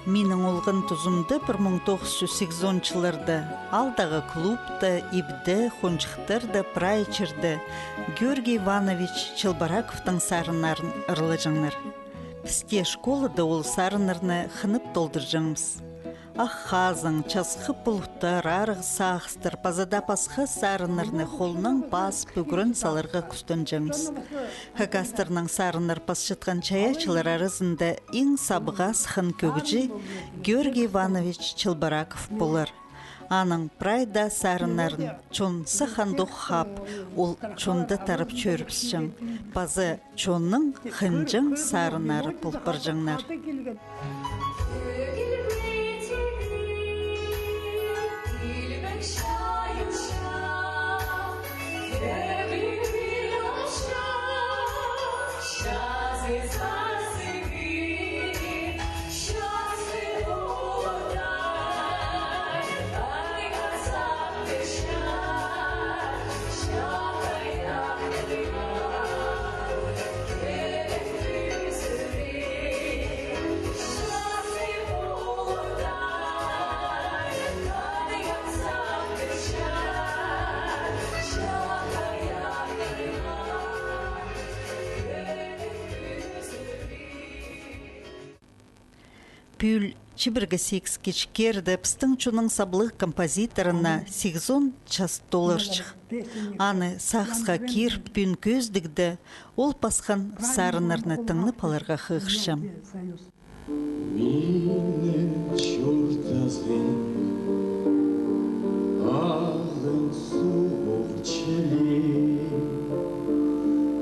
Менің олғын тұзымды 1980 жылырды. Алдағы клубты, ибді, хончықтырды, прайчырды. Георгий Иванович Челбараковтың сарынарын ұрлы жаңлар. Пісте школыда ол сарынырны хынып толдыржыңыз. Ахазың, часқы пұлықтар, арғы сағыстыр, пазада пасқы сарынырны холның пас бүгірін салырға күстін жаңыз. Хакастырның сарыныр пас шытқан чаячылар арызында ең сабыға сықын көгіжі Георгий Иванович Челбараков болыр. Аның прайда сарынарын чон сықандық хап, ол чонды тарып чөріпсің. Пазы чонның хынжың сарынары пұлпыр жаңлар. Пүл чибіргі секс кечкерді пістің чуның саблық композиторына 8 час долларчық. Аны сақсқа кер пүн көздігді, ол пасқан сарынырны тыңны паларға қығышам. Менің чортазым ағын суық челе,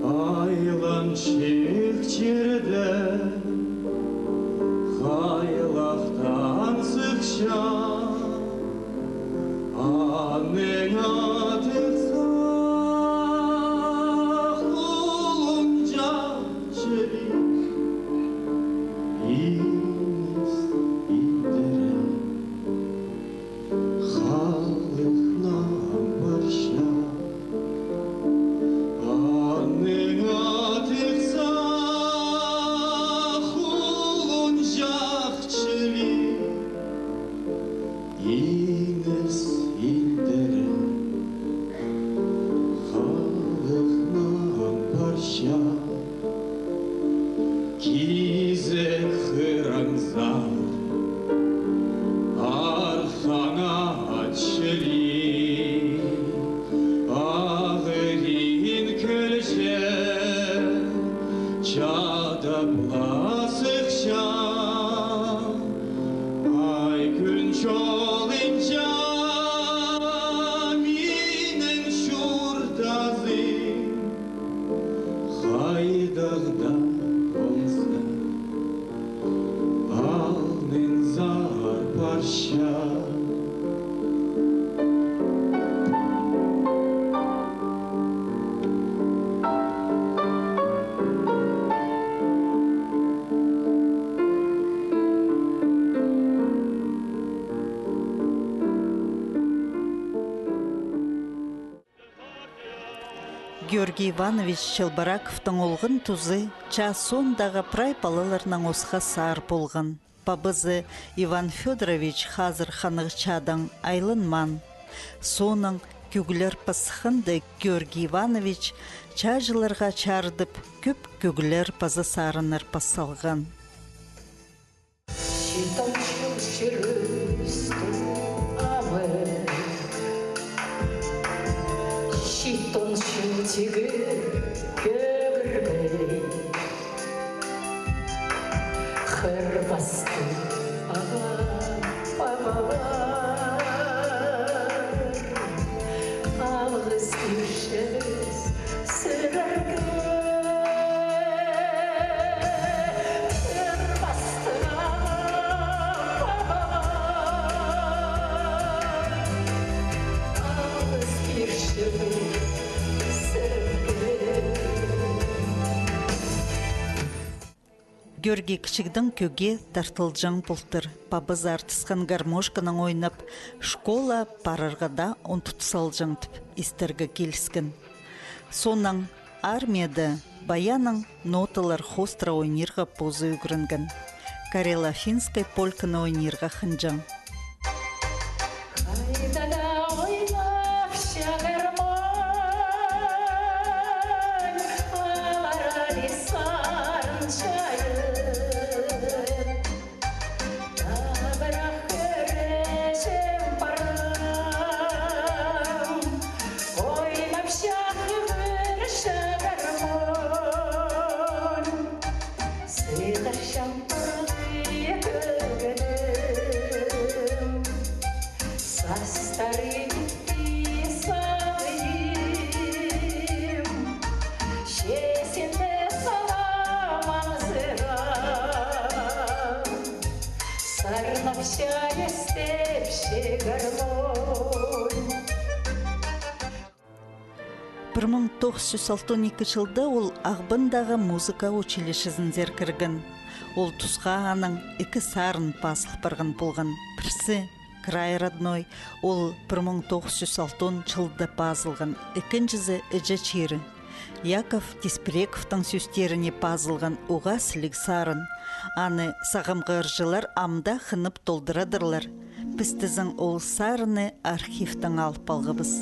айлан шектерді Қайлақтан сықша, аның атықса, құлын жашырик, иіс индірі, қалықнан барша, аның атықса, Иіс индірі, қалықнан барша, кезек қыраңзар, арқаңа атшыли, ағырин күлше, чадап ласықша, ай күн жолынша, менің шуртазым, қайдағда болса, алның зар парша. Георгий Иванович Челбараковтың олғын тұзы час сондағы прай палыларының осқа сар болған. Пабызы Иван Федорович хазыр ханығы чадың айлынман. Соның көгілер пасықынды Георгий Иванович чажыларға чардып, көп көгілер пазы сарыныр пасалған. Тегі көрбей қырбасты алғыз көршіміз сұрарға қырбасты алғыз көршіміз Георгий кішігдің көге тартылжың бұлтыр. Пабыз артысқан гармошканың ойнап, школа парырғада он тұтсалжың тіп, істергі келіскен. Соның армияда баяның ноталар хостра ойнырға позы үгірінген. Карело-финской полканы ойнырға хынжың. Қайдада ойнап шағырман, аларали сарын шайын. Табырақ көрежім барам, ойнап шағыр шағырман. Сыйлар шампырды көгінім, састары бітті сағым, шесенді саламаңызырам, сарнақша естеп шегірмон. 1962 жылда ол Ағбындағы музыка училищесін зеркіргін. Ол тұсқа аның 2 сарын пасық біргін болған. Бірсі «Край родной» ол 1960 жылда пазылған. Екіншісі «Үжі чері». Яков Тиспірековтың сөстеріне пазылған оға сілік сарын. Аны сағымғы ыржылар амда хынып толдырадырлар. Біздізің ол сарыны архивтың алып алғыбыз.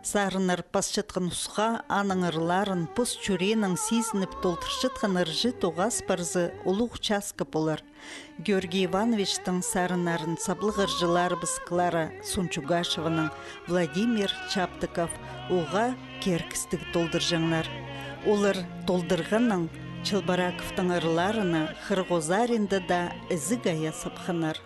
Сарыныр пасчытқын ұсқа аның ырларын пұс чүренің сезініп толтыршытқын ыржы тоғас парзы ұлы участка болар. Георгий Ивановичтың сарынарын саблық ыржылар бысқылары Сунчугашевының, Владимир Чаптыков оға керкістік толдыржаңлар. Олар толдырғының Чылбараковтың ырларына Хырғозаринді да ізі гая сапқанар.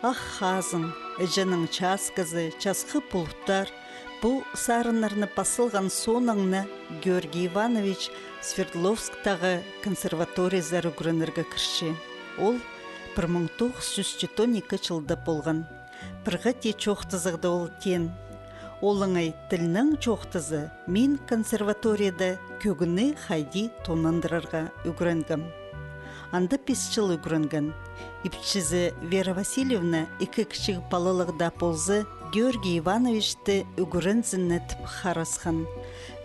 Ах хазың, жының часкызы, часқы пұлттар, бұл сарынарны пасылған соныңны Георгий Иванович Свердловсктағы консерватория зарыгрынырға кірші. Ол 1912 жылда болған. Пірғат е чоқтызығды ол тен. Олыңай тілінің чоқтызы мен консерваторияда көгіні хайди тонындырарға үгіренгім. Анда 5 жыл үгіренген. Ипчізі Вера Васильевна екі кішік балылығда болзы Георгий Ивановичті үгірензінні тіп харасхан.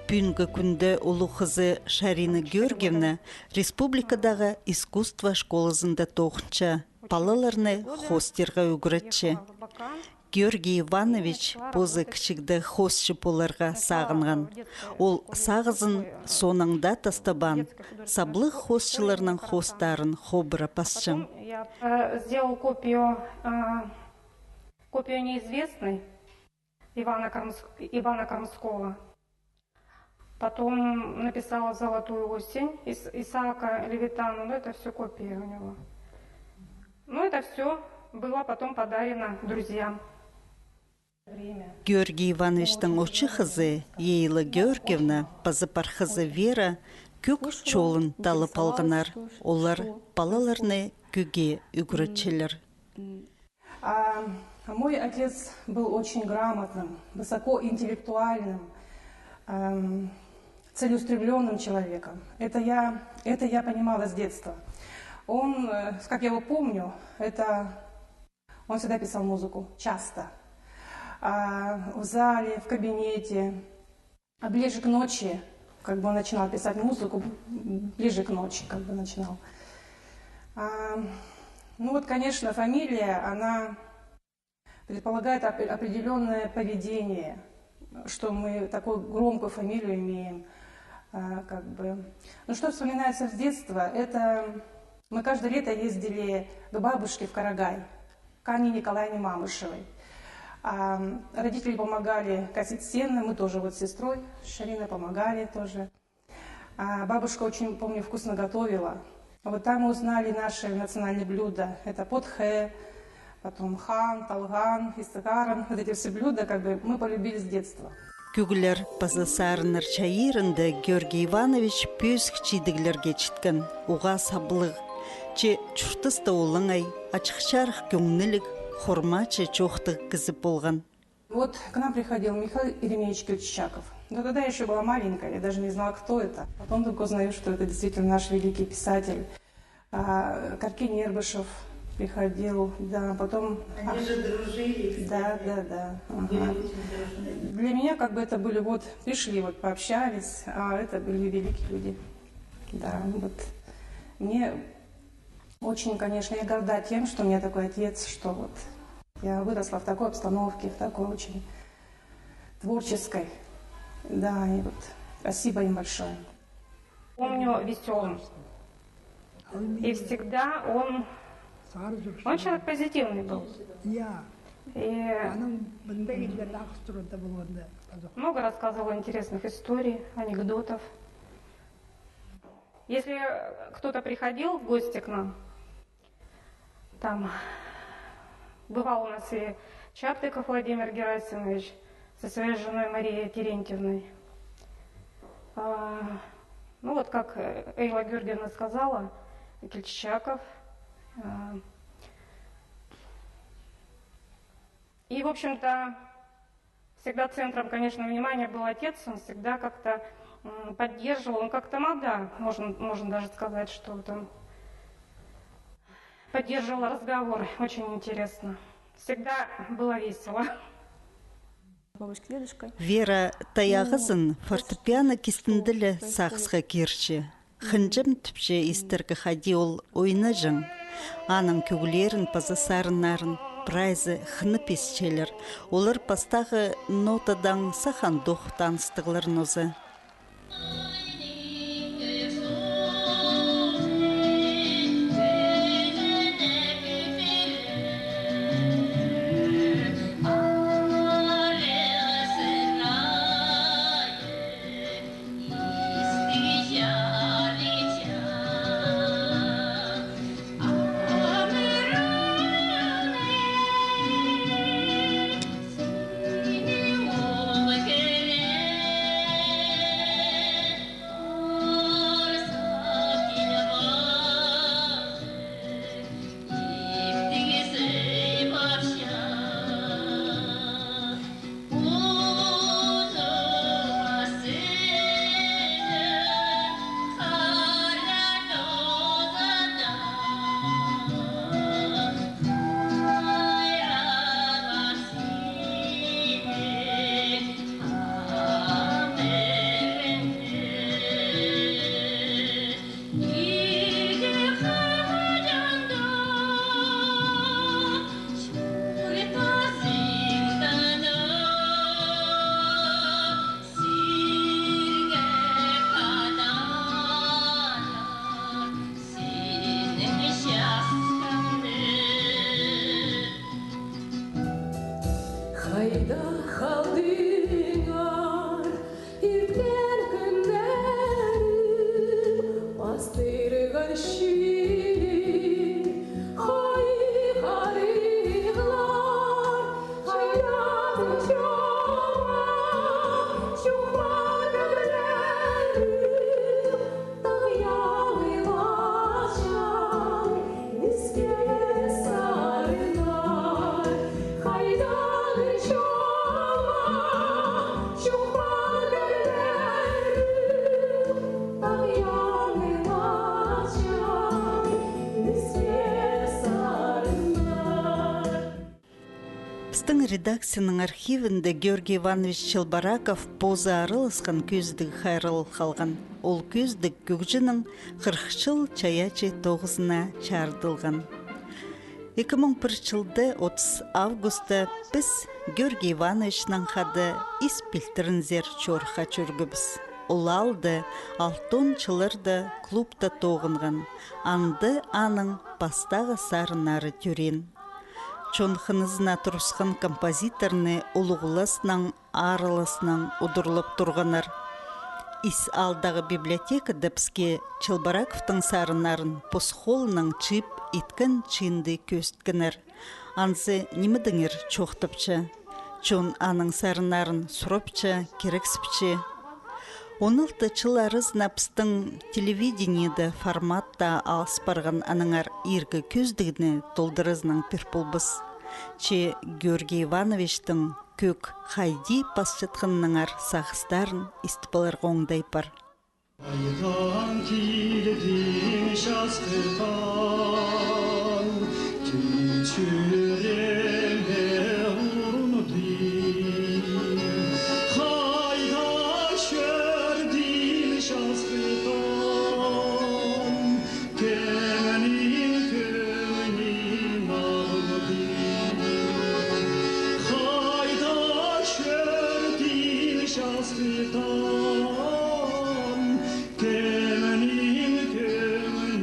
Бүгінгі күнді ұлы қызы Шарина Георгиевна республикадағы искусство школасында тоқынша балаларны хостерға үгіретші. Георгий Иванович позы кішікді хосшы боларға сағынған. Ол сағызын соныңда тастабан, саблық хосшыларының хостарын хобыра пасшым. Я сделал копию неизвестной Ивана Кормского. Потом написала «Золотую осень» Исаака Левитана. Но это все копии у него. Но это все было потом подарено друзьям. Георгий Ивановичтің очы қызы Ейла Георгиевна, пазапар қызы Вера көк чолын талып алғанар. Олар балаларны көге үгіретшілер. Мой отец был очень грамотным, высокоинтеллектуальным, целеустремленным человеком. Это я понимала с детства. Он, как я его помню, он всегда писал музыку, часто. В зале, в кабинете, а ближе к ночи, как бы он начинал писать музыку, ближе к ночи, как бы начинал. Ну вот, конечно, фамилия, она предполагает определенное поведение, что мы такую громкую фамилию имеем, как бы. Ну что вспоминается с детства, это мы каждое лето ездили к бабушке в Карагай, к Анне Николаевне Мамышевой. Родители помогали косить сено, мы тоже вот с сестрой Шариной помогали тоже. Бабушка очень, помню, вкусно готовила. Вот там мы узнали наши национальные блюда. Это потхэ, потом хан, талган, истыгаран. Вот эти все блюда как бы мы полюбили с детства. Күгілер пазасарыныр чайырынды Георгий Иванович пөзік чейдігілерге чіткен. Уға саблығы. Че чұртысты олыңай, ачықшарық көңнілік, хормачы чоқтық кізіп болған. Вот к нам приходил Михаил Еремеевич Кельчаков. Но тогда я еще была маленькая, я даже не знала, кто это. Потом только узнаю, что это действительно наш великий писатель. Каркин Нербышев приходил, да, потом... Они же дружили. Да. Ага. Для меня как бы это были вот, пришли, вот пообщались, а это были великие люди. Да, вот. Мне очень, конечно, я горда тем, что у меня такой отец, что вот я выросла в такой обстановке, в такой очень творческой. Да, и вот спасибо им большое. Помню веселым. И всегда он человек позитивный был. И много рассказывал интересных историй, анекдотов. Если кто-то приходил в гости к нам, там бывал у нас и Чаптыков Владимир Герасимович со своей женой Марией Терентьевной. Ну вот как Эйла Георгиевна сказала, Кельчаков. И, в общем-то, всегда центром, конечно, внимания был отец, он всегда как-то поддерживал, он как тамада, можно даже сказать, что он поддерживал разговор, очень интересно. Всегда было весело. Вера таяғызын фортепиано кестінділі сақсға керші. Хынжым түпше истергі хади ол ойны жың. Аның көгілерін пазасарынарын прайзы хыны песчелер. Олар пастағы нотадан сахан доқ таныстығыларын өзі. Қайда қалдыңар, ертең күндерім, бастырған шүйін, қайғарығылар, қайдадың жоға, жоғар өмірім, тағияғылашар, еске сарынар, қайдадың жоға, жоғар өмірім, тағияғылашар, еске сарынар. Біздің редакцияның архивінде Георгий Иванович Челбараков поза арылысқан көздігі хайрыл қалған. Ол көздік көкжінің 40 жыл чаячы 9-на чардылған. 2001 жылды 30 августа біз Георгий Ивановичнан қады испілтірінзер чорға чөргібіз. Ол алды 6 жылырды клубта тоғынған. Анды аның бастағы сарынары түрен. Чонхынызына тұрысқан композиторны ұлығыласынан, арыласынан ұдырлып тұрғанар. Ис алдағы библиотекада бізге Челбараковтың сарынарын посхолының чип иткен чинды көсткінер. Ансы немедіңер чоқтыпчы. Чон аның сарынарын сұрыпчы, керексіпчі. 16 жыларызна біздің телевидениеда форматта алыспарған аныңар иргі көздігіні толдырызның пірпұлбыз. Че Георгий Ивановичтің көк хайди пасчатқынныңар сағыстарын истіпалар ғоңдай бар. Қайдан келдің жазғырдан, түчіремде ұрынудың. Қайда шөрдің жазғырдан, көнін ағынудың. Қайда шөрдің жазғырдан, көнін ағынудың.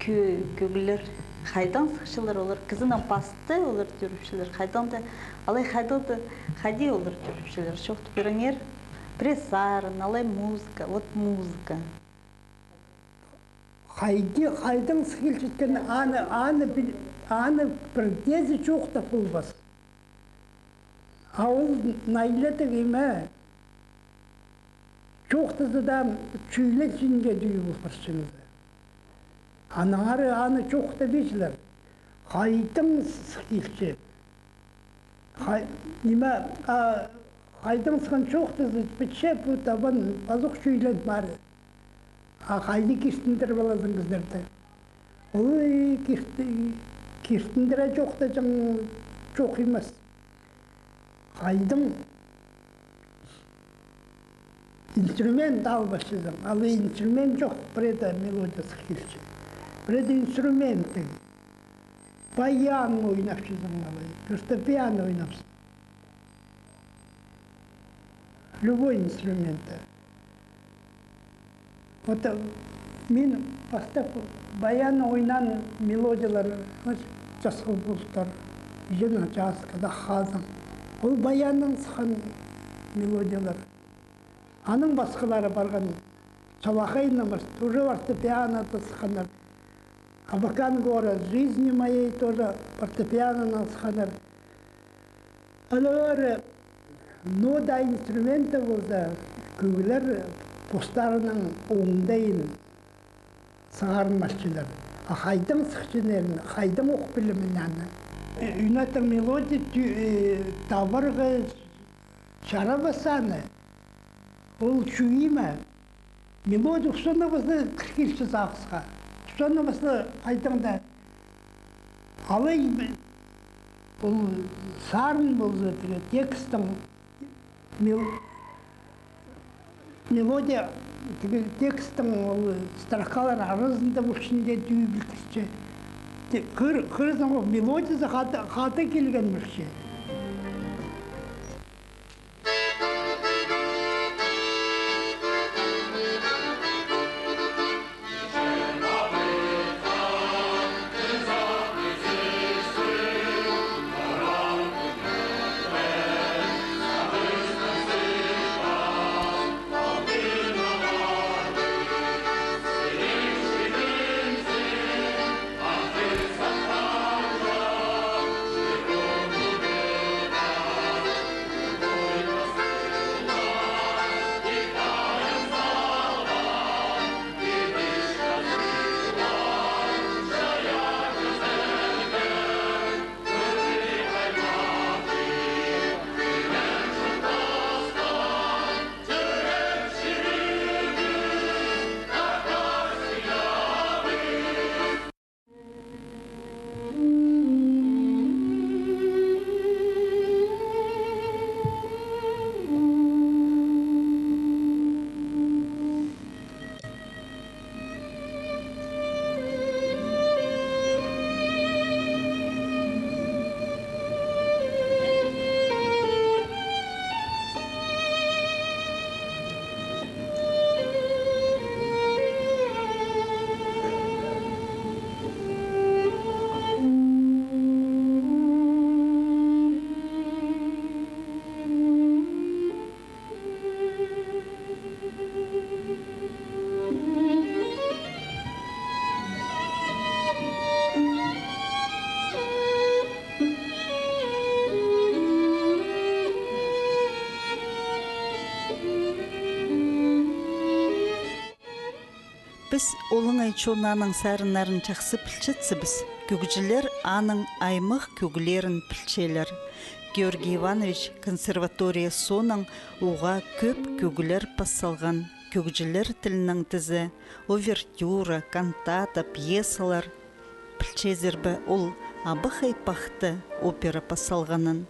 Көгілер қайдан сықшылар олар, кізінен басты олар жүріпшілер, қайдан да, алай қайдалды қайди олар жүріпшілер, шоқты көріңер, пресарын, алай музыка, вот музыка. Қайдан сықыл жеткен аны бір дезі жоқта болбас. Ауыл найлады кеме, жоқтызы да чүйлі жинге дүйі бұқыршыңызы. Анары аны жоқта бешілер. Қайдан сықылшы. Қайдан сықын жоқтызы бітше бұтабын базық чүйлен бары. Қайды кестіндір баладың біздерді. Ой, кестіндірі жоқта жоқ емес. Қайдың инструмент албашыдың. Ал инструмент жоқ, біреді мелодиясы келші. Біреді инструменті. Баян ойнапшыдың алай, фортепиано ойнапсын. Любой инструменті. Вот мен бастап баян ойнан мелодиялар жасқыл болыстар, жена жасқада хазым. Ол баянның сыған мелодиялар. Аның басқалары барған Салахай намаз, тоже фортепиано-то сыханар. Абакан город, жизни моей тоже фортепиано сыханар. Алар, но да инструмента болса, көйлер постарының оңдайын сағармашчылар. Қайдың сықшынерін, қайдың оқ білімін аны. Үнәтің мелодия табырғы шара басаны. Ол чуима. Мелодия ұқсаны басы кіркелші зағысқа. Ұқсаны басы қайдыңда. Алай бұл сарын болсы текстің мелодия текстің строкалар арасында бұл ішінде дүй білтірші. Қырызың ол мелодиясы қаты келген бірші. Біз олың айчонаның сарынарын жақсы пілчетсібіз. Күгілер аның аймық күгілерін пілчелер. Георгий Иванович консерватория соның оға көп күгілер пассалған. Күгілер тілінің тізі, овертюра, кантата, пьесалар. Пілчезербі ол абық айпақты опера пассалғанын.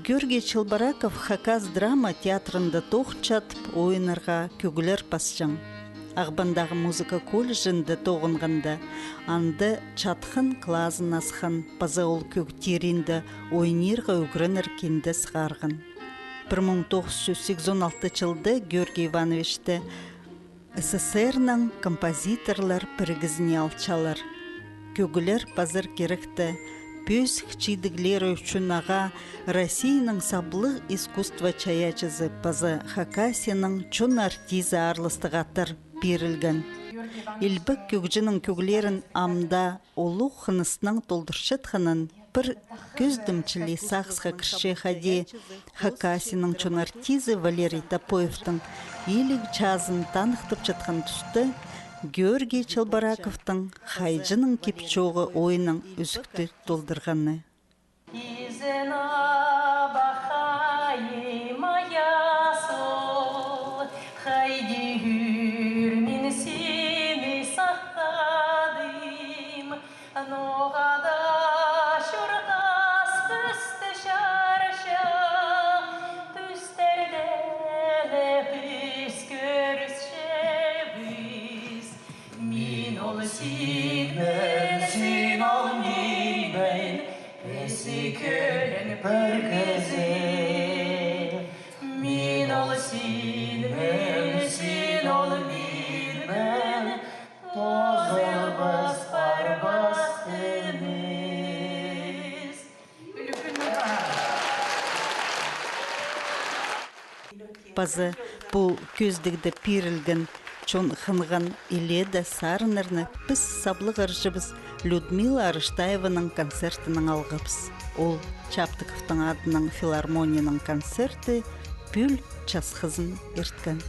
Георгий Чылбараков Хакас драма театрында тоқчатып ойынырға күгілер пасчың. Ағбандағы музыка колледжінде тоғынғанда, анды чатқын клазын асқын, паза ол күгтерінді ойынырға үгірінір кенді сғарғын. 1986 жылды Георгий Ивановичті СССР-нің композиторлар бірігізіне алчалар. Күгілер пазыр керекті, Пөз хчидіглері үшін аға Россияның саблық искусство чаячызы пазы Хакасияның чон артизы арлыстығатыр берілген. Илбік күгжінің күглерін амда олу қынысының толдыршытқынын бір көздімчілі сақсқа кірше хаде Хакасияның чон артизы Валерий Топоевтың елік жазын танықтып жатқан тұсты Георгий Чылбараковтың хайжының кепчоғы ойының үзікті толдырғаны. Пазы бұл көздігді пирілген чон хынған иледі сарынырны біз саблық аржыбыз Людмила Арыштаеваның концертінің алғапыз. Ол Чаптыковтың адының филармонияның концерті пүл часқызын ерткен.